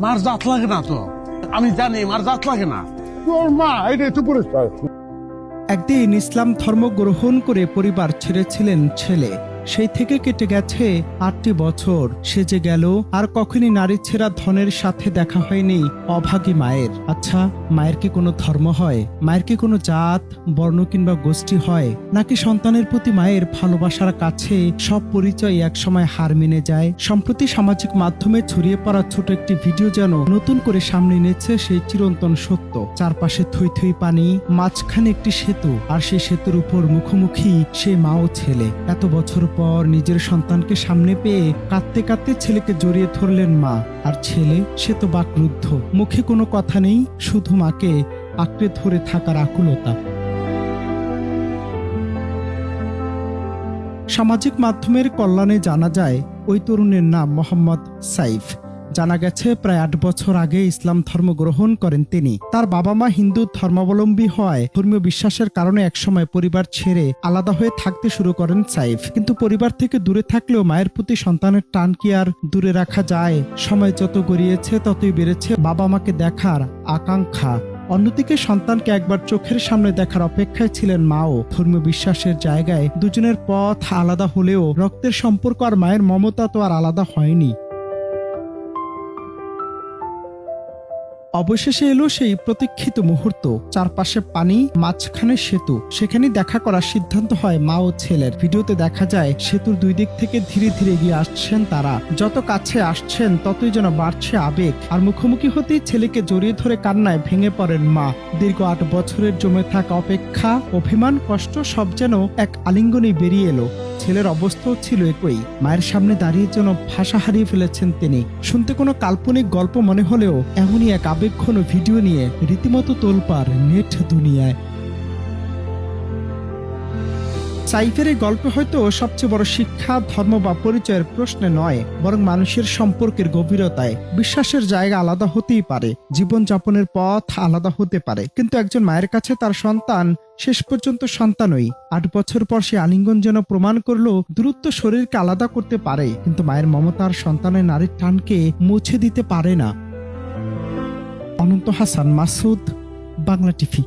মার জাত লাগে না তো, আমি জানি মার জাত লাগে না। তোর মা এটা তো পরিষ্কার। একদিন ইসলাম ধর্ম গ্রহণ করে পরিবার ছেড়েছিলেন ছেলে। সেই থেকে কেটে গেছে 8টি বছর। সে যে গেল, আর কখনই নারী ছেঁড়া ধনের সাথে দেখা হয়নি অভাগী মায়ের। আচ্ছা, মায়ের কি কোনো ধর্ম হয়? মায়ের কি কোনো জাত, বর্ণ কিংবা গোষ্ঠী হয়? নাকি সন্তানের প্রতি মায়ের ভালোবাসার কাছে সব পরিচয় একসময় হার মেনে যায়? সম্প্রতি সামাজিক মাধ্যমে ছড়িয়ে পড়া ছোট একটি ভিডিও যেন নতুন করে সামনে এনেছে সেই চিরন্তন সত্য। চারপাশে থই থই পানি, মাঝখানে একটি সেতু, আর সেই সেতুর উপর মুখোমুখি সে মা ও ছেলে। এত বছর পর নিজের সন্তানকে সামনে পেয়ে কাঁদতে কাঁদতে ছেলেকে জড়িয়ে ধরলেন মা। আর ছেলে, সে তো বাকরুদ্ধ, মুখে কোনো কথা নেই, শুধু মাকে আঁকড়ে ধরে থাকার আকুলতা। সামাজিক মাধ্যমের কল্যাণে জানা যায় ওই তরুণের নাম মোহাম্মদ সাইফ। জানা গেছে প্রায় 8 বছর আগে ইসলাম ধর্ম গ্রহণ করেন তিনি। তার বাবা মা হিন্দু ধর্মাবলম্বী হওয়ায় ধর্মীয় বিশ্বাসের কারণে একসময় পরিবার ছেড়ে আলাদা হয়ে থাকতে শুরু করেন সাইফ। কিন্তু পরিবার থেকে দূরে থাকলেও মায়ের প্রতি সন্তানের টান কি আর দূরে রাখা যায়? সময় যত গড়িয়েছে ততই বেড়েছে বাবা মাকে দেখার আকাঙ্ক্ষা। অন্যদিকে সন্তানকে একবার চোখের সামনে দেখার অপেক্ষায় ছিলেন মাও। ধর্মীয় বিশ্বাসের জায়গায় দুজনের পথ আলাদা হলেও রক্তের সম্পর্ক আর মায়ের মমতা তো আর আলাদা হয়নি। অবশেষে এলো সেই প্রতীক্ষিত মুহূর্ত। চারপাশে পানি, মাঝখানে সেতু। সেখানে দেখা করার সিদ্ধান্ত হয় মা ও ছেলের। ভিডিওতে দেখা যায় সেতুর দুই দিক থেকে ধীরে ধীরে এগিয়ে আসছেন তারা। যত কাছে আসছেন ততই যেন বাড়ছে আবেগ। আর মুখোমুখি হতেই ছেলেকে জড়িয়ে ধরে কান্নায় ভেঙে পড়েন মা। দীর্ঘ 8 বছরের জমে থাকা অপেক্ষা, অভিমান, কষ্ট সব যেন এক আলিঙ্গনেই বেরিয়ে এলো। ছেলের অবস্থাও ছিল একই। মায়ের সামনে দাঁড়িয়ে যেন ভাষা হারিয়ে ফেলেছেন তিনি। শুনতে কোনো কাল্পনিক গল্প মনে হলেও এমনই এক আবেগঘন ভিডিও নিয়ে রীতিমতো তোলপাড় নেট দুনিয়ায়। সাইফের এই গল্প হয়তো সবচেয়ে বড় শিক্ষা ধর্ম বা পরিচয়ের প্রশ্নে নয়, বরং মানুষের সম্পর্কের গভীরতায়। বিশ্বাসের জায়গা আলাদা হতেই পারে, জীবনযাপনের পথ আলাদা হতে পারে, কিন্তু একজন মায়ের কাছে তার সন্তান শেষ পর্যন্ত সন্তানই। 8 বছর পর সে আলিঙ্গন যেন প্রমাণ করলো দূরত্ব শরীরকে আলাদা করতে পারে, কিন্তু মায়ের মমতার সন্তানের নারীর টানকে মুছে দিতে পারে না। অনন্ত হাসান মাসুদ, বাংলা টিভি।